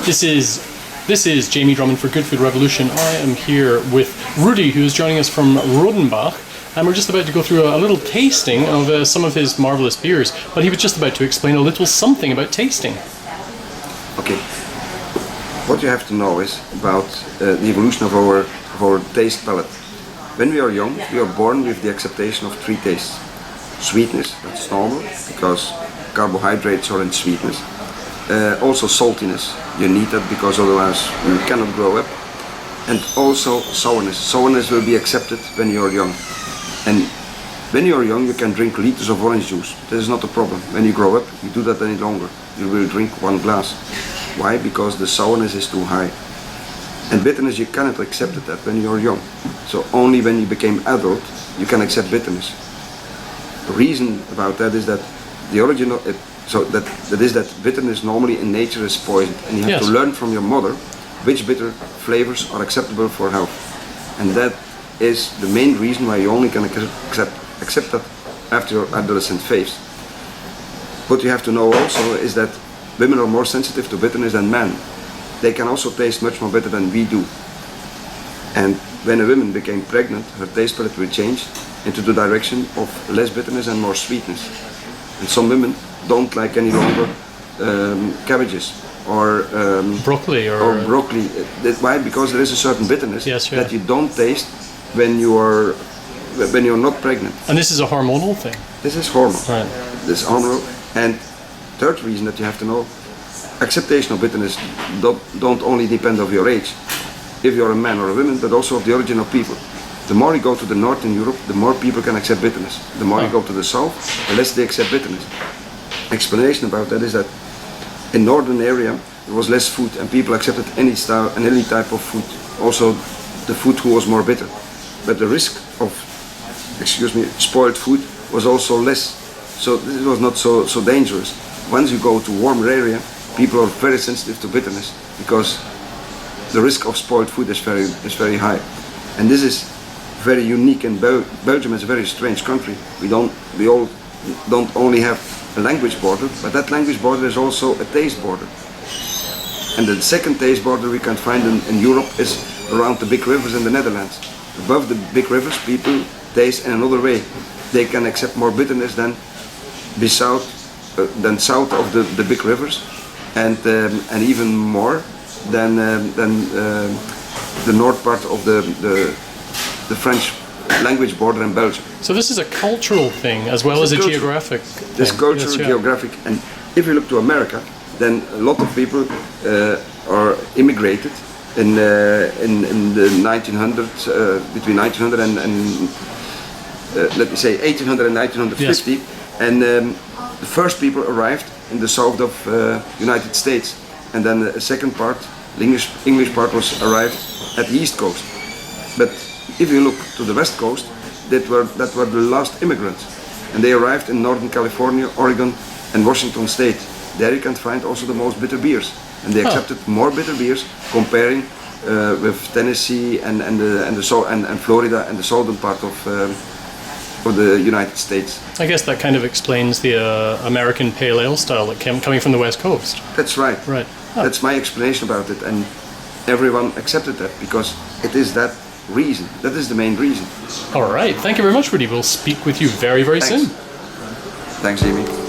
This is Jamie Drummond for Good Food Revolution. I am here with Rudi, who is joining us from Rodenbach, and we're just about to go through a little tasting of some of his marvelous beers. But he was just about to explain a little something about tasting. Okay. What you have to know is about the evolution of our taste palate. When we are young, we are born with the acceptation of three tastes. Sweetness, that's normal, because carbohydrates are in sweetness. Also saltiness, you need that because otherwise you cannot grow up. And also sourness. Sourness will be accepted when you are young. And when you are young, you can drink liters of orange juice. This is not a problem. When you grow up, you do that any longer. You will drink one glass. Why? Because the sourness is too high. And bitterness, you cannot accept that when you are young. So only when you became adult, you can accept bitterness. The reason about that is that the original, that bitterness normally in nature is poisoned, and you have to learn from your mother which bitter flavors are acceptable for health. And that is the main reason why you only can accept that after your adolescent phase. What you have to know also is that women are more sensitive to bitterness than men. They can also taste much more bitter than we do. And when a woman became pregnant, her taste palette will change into the direction of less bitterness and more sweetness. And some women don't like any longer cabbages or broccoli. Why? Because there is a certain bitterness that you don't taste when you're not pregnant. And this is a hormonal thing. This is hormonal. Right. This is hormonal. And third reason that you have to know, acceptation of bitterness don't only depend on your age, if you're a man or a woman, but also of the origin of people. The more you go to the north in Europe, the more people can accept bitterness. The more you go to the south, the less they accept bitterness. Explanation about that is that in northern area there was less food and people accepted any style and any type of food. Also the food who was more bitter. But the risk of, spoiled food was also less. So this was not so dangerous. Once you go to warmer area, people are very sensitive to bitterness because the risk of spoiled food is very high. And this is very unique, and Belgium is a very strange country. We all don't only have a language border, but that language border is also a taste border. And the second taste border we can find in Europe is around the big rivers in the Netherlands. Above the big rivers, people taste in another way. They can accept more bitterness than south of the big rivers, and even more than the north part of the French language border in Belgium. So this is a cultural thing as well as a geographic thing. This cultural, geographic, and if you look to America, then a lot of people are immigrated in the 1900s, between 1900 and let me say 1800 and 1950, and the first people arrived in the south of United States, and then the second part, the English part, was arrived at the east coast. But if you look to the west coast, that were the last immigrants, and they arrived in Northern California, Oregon, and Washington State. There you can find also the most bitter beers, and they accepted more bitter beers comparing with Tennessee and Florida and the southern part of the United States. I guess that kind of explains the American pale ale style that came coming from the west coast. That's right. Right. That's my explanation about it, and everyone accepted that because it is that reason. That is the main reason. All right. Thank you very much, Rudi. We'll speak with you very, very soon. Thanks, Jamie.